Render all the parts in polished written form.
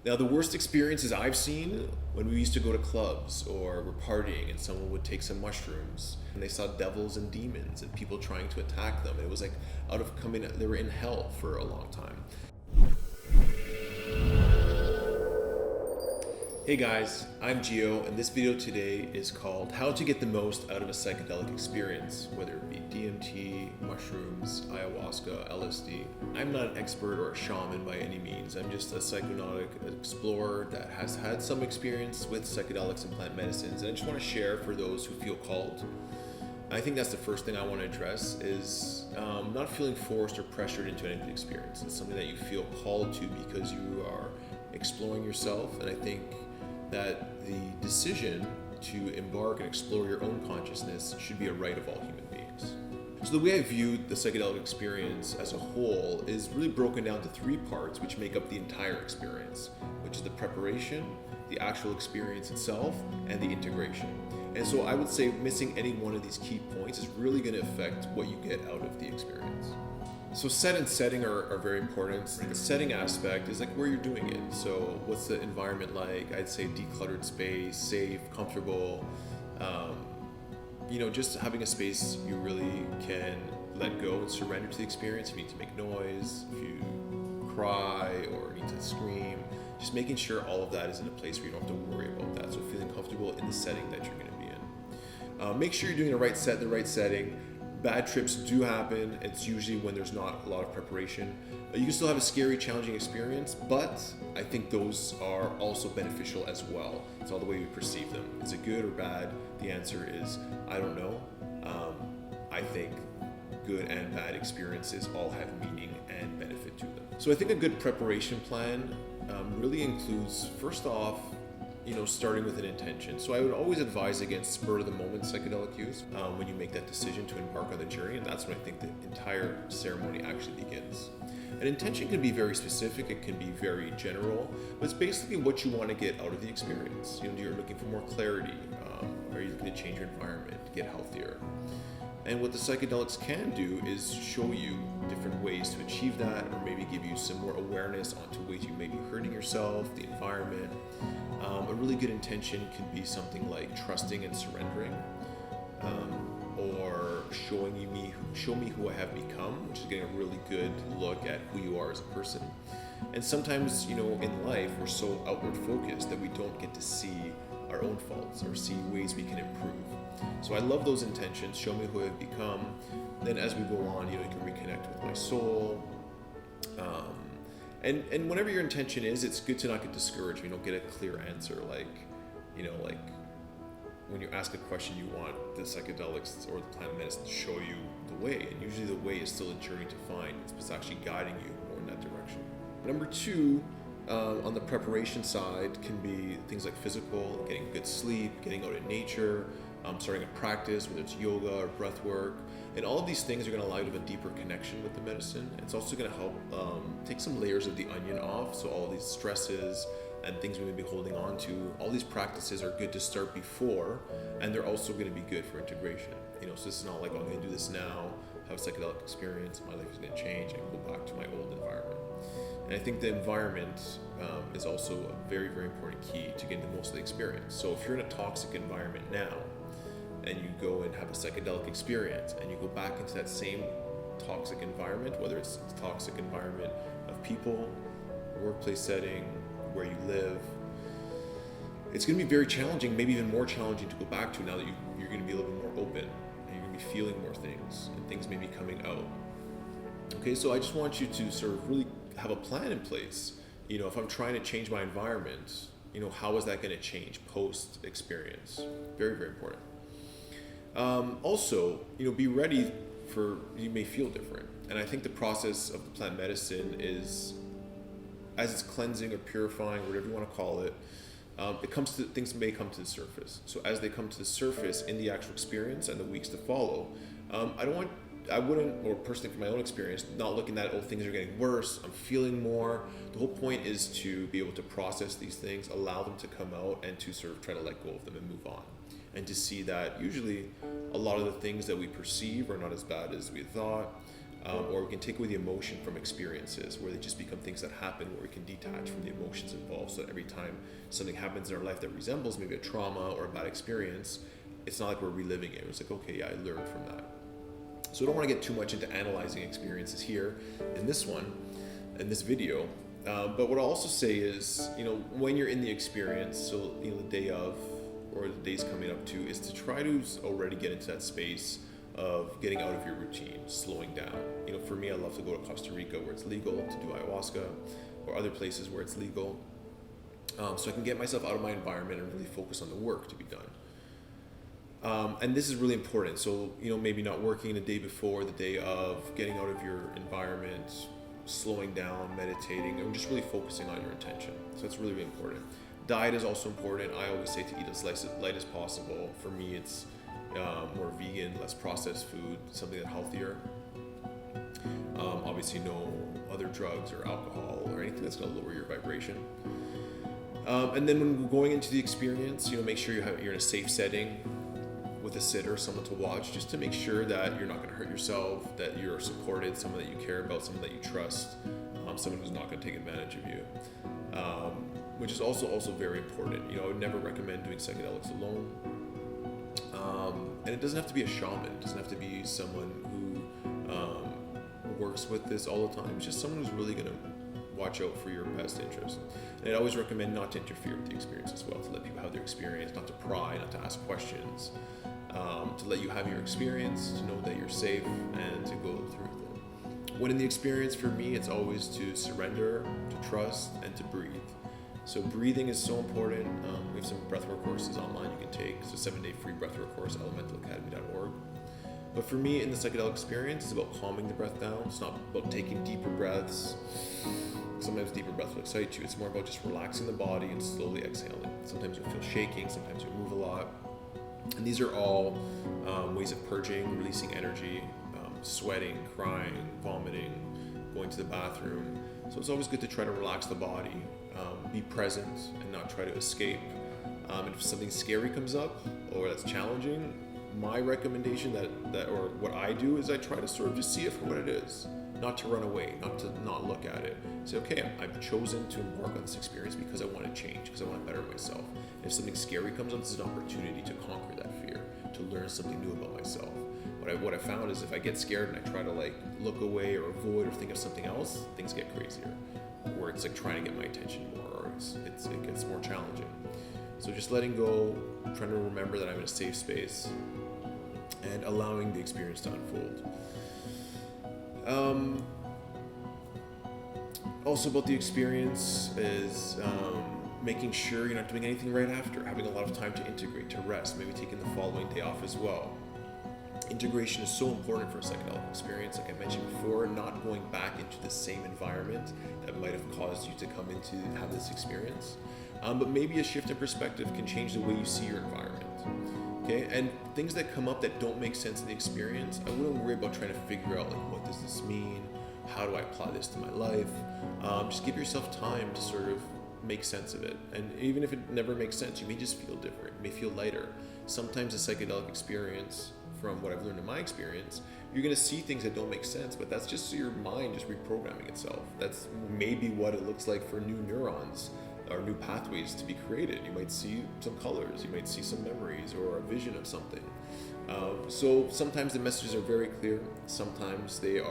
Now, the worst experiences I've seen when we used to go to clubs or we're partying and someone would take some mushrooms and they saw devils and demons and people trying to attack them. It was like they were in hell for a long time. Hey guys, I'm Gio, and this video today is called How to Get the Most Out of a Psychedelic Experience, whether it be DMT, mushrooms, ayahuasca, LSD. I'm not an expert or a shaman by any means. I'm just a psychonautic explorer that has had some experience with psychedelics and plant medicines, and I just want to share for those who feel called. I think that's the first thing I want to address is not feeling forced or pressured into any experience. It's something that you feel called to because you are exploring yourself, and I think that the decision to embark and explore your own consciousness should be a right of all human beings. So the way I view the psychedelic experience as a whole is really broken down to three parts which make up the entire experience, which is the preparation, the actual experience itself, and the integration. And so I would say missing any one of these key points is really going to affect what you get out of the experience. So set and setting are very important. The setting aspect is like where you're doing it. So what's the environment like? I'd say decluttered space, safe, comfortable. Just having a space you really can let go and surrender to the experience. If you need to make noise, if you cry or need to scream, just making sure all of that is in a place where you don't have to worry about that. So feeling comfortable in the setting that you're going to be in. Make sure you're doing the right set, the right setting. Bad trips do happen. It's usually when there's not a lot of preparation. You can still have a scary, challenging experience, but I think those are also beneficial as well. It's all the way we perceive them. Is it good or bad? The answer is, I don't know. I think good and bad experiences all have meaning and benefit to them. So I think a good preparation plan really includes, first off, starting with an intention. So I would always advise against spur-of-the-moment psychedelic use when you make that decision to embark on the journey, and that's when I think the entire ceremony actually begins. An intention can be very specific, it can be very general, but it's basically what you want to get out of the experience. You're looking for more clarity, are you looking to change your environment, get healthier? And what the psychedelics can do is show you different ways to achieve that, or maybe give you some more awareness onto ways you may be hurting yourself, the environment. A really good intention could be something like trusting and surrendering, or show me who I have become, which is getting a really good look at who you are as a person. And sometimes, in life, we're so outward focused that we don't get to see our own faults or see ways we can improve. So I love those intentions, show me who I've become. Then as we go on, you can reconnect with my soul. And whatever your intention is, it's good to not get discouraged. Get a clear answer. Like when you ask a question, you want the psychedelics or the plant medicine to show you the way. And usually the way is still a journey to find. It's actually guiding you more in that direction. Number two, on the preparation side can be things like physical, getting good sleep, getting out in nature, starting a practice, whether it's yoga or breathwork. And all of these things are going to allow you to have a deeper connection with the medicine. It's also going to help take some layers of the onion off. So all these stresses and things we may be holding on to, all these practices are good to start before, and they're also going to be good for integration. So it's not like, I'm going to do this now, have a psychedelic experience, my life is going to change, and go back to my old environment. And I think the environment is also a very, very important key to getting the most of the experience. So if you're in a toxic environment now, and you go and have a psychedelic experience, and you go back into that same toxic environment, whether it's a toxic environment of people, workplace setting, where you live, it's going to be very challenging, maybe even more challenging to go back to now that you're going to be a little bit more open, and you're going to be feeling more things, and things may be coming out. Okay, so I just want you to sort of really have a plan in place. If I'm trying to change my environment, how is that going to change post-experience? Very, very important. Also, be ready for, you may feel different. And I think the process of the plant medicine is, as it's cleansing or purifying, whatever you want to call it, things may come to the surface. So as they come to the surface in the actual experience and the weeks to follow, I wouldn't, or personally from my own experience, not looking at, things are getting worse, I'm feeling more. The whole point is to be able to process these things, allow them to come out, and to sort of try to let go of them and move on. And to see that usually a lot of the things that we perceive are not as bad as we thought, or we can take away the emotion from experiences where they just become things that happen where we can detach from the emotions involved. involved, so that every time something happens in our life that resembles maybe a trauma or a bad experience, it's not like we're reliving it. It's like, okay, yeah, I learned from that. So I don't want to get too much into analyzing experiences here in this video. But what I'll also say is, when you're in the experience, so the day of or the days coming up to, is to try to already get into that space of getting out of your routine, slowing down. For me, I love to go to Costa Rica where it's legal to do ayahuasca, or other places where it's legal, so I can get myself out of my environment and really focus on the work to be done. And this is really important. So, maybe not working the day before, the day of, getting out of your environment, slowing down, meditating, and just really focusing on your intention. So it's really, really important. Diet is also important. I always say to eat as light as possible. For me, it's more vegan, less processed food, something that's healthier. Obviously no other drugs or alcohol or anything that's going to lower your vibration. And then when going into the experience, make sure you're in a safe setting with a sitter, someone to watch, just to make sure that you're not going to hurt yourself, that you're supported, someone that you care about, someone that you trust, someone who's not going to take advantage of you, which is also very important. I would never recommend doing psychedelics alone. And it doesn't have to be a shaman. It doesn't have to be someone who works with this all the time. It's just someone who's really going to watch out for your best interest. And I'd always recommend not to interfere with the experience as well, to let people have their experience, not to pry, not to ask questions, to let you have your experience, to know that you're safe, and to go through it. When in the experience, for me, it's always to surrender, to trust, and to breathe. So breathing is so important. We have some breathwork courses online you can take. So 7-day free breathwork course, elementalacademy.org. But for me, in the psychedelic experience, it's about calming the breath down. It's not about taking deeper breaths. Sometimes deeper breaths will excite you. It's more about just relaxing the body and slowly exhaling. Sometimes you'll feel shaking, sometimes you'll move a lot. And these are all ways of purging, releasing energy, sweating, crying, vomiting, going to the bathroom. So it's always good to try to relax the body, be present, and not try to escape. And if something scary comes up or that's challenging, my recommendation or what I do is I try to sort of just see it for what it is, not to run away, not to not look at it. Say, okay, I've chosen to embark on this experience because I want to change, because I want to better myself. And if something scary comes up, this is an opportunity to conquer that fear, to learn something new about myself. What I found is if I get scared and I try to look away or avoid or think of something else, things get crazier, or it's trying to get my attention more, or it gets more challenging. So just letting go, trying to remember that I'm in a safe space, and allowing the experience to unfold. Also about the experience is making sure you're not doing anything right after, having a lot of time to integrate, to rest, maybe taking the following day off as well. Integration is so important for a psychedelic experience, like I mentioned before, not going back into the same environment that might have caused you to come into have this experience. But maybe a shift in perspective can change the way you see your environment. Okay, and things that come up that don't make sense in the experience, I wouldn't worry about trying to figure out what does this mean? How do I apply this to my life? Just give yourself time to sort of make sense of it. And even if it never makes sense, you may just feel different, you may feel lighter. Sometimes a psychedelic experience, from what I've learned in my experience, you're going to see things that don't make sense, but that's just your mind just reprogramming itself. That's maybe what it looks like for new neurons or new pathways to be created. You might see some colors, you might see some memories or a vision of something. So sometimes the messages are very clear, sometimes they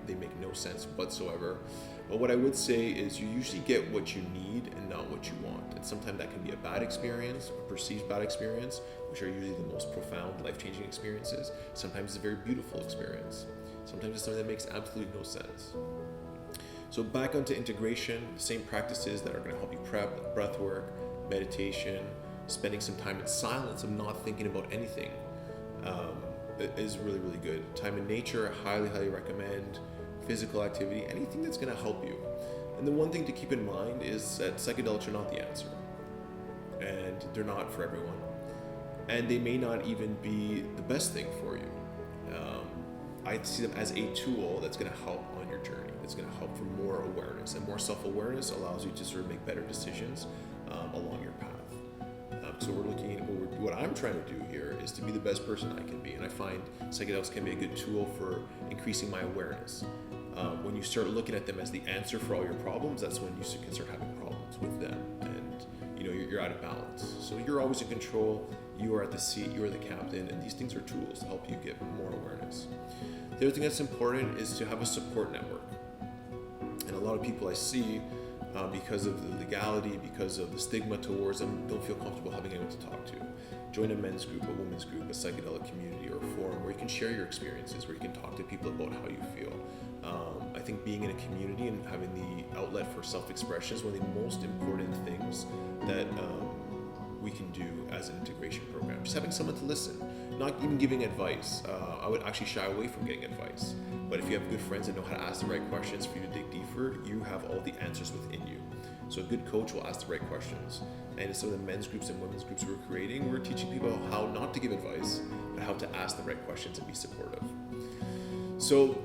make no sense whatsoever. But what I would say is you usually get what you need and not what you want. And sometimes that can be a bad experience, a perceived bad experience, which are usually the most profound, life-changing experiences. Sometimes it's a very beautiful experience. Sometimes it's something that makes absolutely no sense. So back onto integration, same practices that are going to help you prep, like breath work, meditation, spending some time in silence of not thinking about anything is really, really good. Time in nature, I highly, highly recommend. Physical activity, anything that's going to help you. And the one thing to keep in mind is that psychedelics are not the answer. And they're not for everyone. And they may not even be the best thing for you. I see them as a tool that's going to help on your journey. It's going to help for more awareness. And more self-awareness allows you to sort of make better decisions along your path. So we're looking at what I'm trying to do here is to be the best person I can be. And I find psychedelics can be a good tool for increasing my awareness. When you start looking at them as the answer for all your problems, that's when you can start having problems with them. you're out of balance. So you're always in control, you are at the seat, you are the captain, and these things are tools to help you get more awareness. The other thing that's important is to have a support network. And a lot of people I see, because of the legality, because of the stigma towards them, don't feel comfortable having anyone to talk to. Join a men's group, a women's group, a psychedelic community, or a forum where you can share your experiences, where you can talk to people about how you feel. I think being in a community and having the outlet for self-expression is one of the most important things that we can do as an integration program. Just having someone to listen, not even giving advice. I would actually shy away from getting advice. But if you have good friends that know how to ask the right questions for you to dig deeper, you have all the answers within you. So a good coach will ask the right questions. And in some of the men's groups and women's groups we're creating, we're teaching people how not to give advice, but how to ask the right questions and be supportive. So,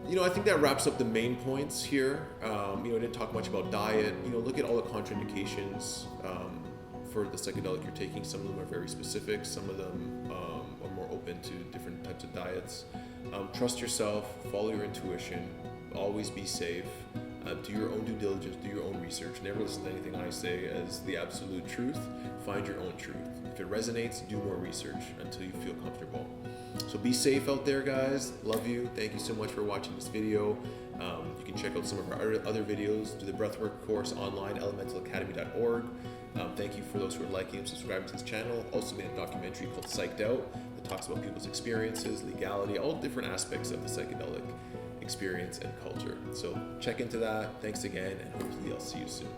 I think that wraps up the main points here. I didn't talk much about diet. Look at all the contraindications for the psychedelic you're taking. Some of them are very specific. Some of them are more open to different types of diets. Trust yourself, follow your intuition, always be safe, do your own due diligence, do your own research. Never listen to anything I say as the absolute truth. Find your own truth. If it resonates, do more research until you feel comfortable. So be safe out there, guys. Love you. Thank you so much for watching this video. You can check out some of our other videos. Do the Breathwork course online, elementalacademy.org. Thank you for those who are liking and subscribing to this channel. Also made a documentary called Psyched Out that talks about people's experiences, legality, all different aspects of the psychedelic experience and culture. So check into that. Thanks again, and hopefully I'll see you soon.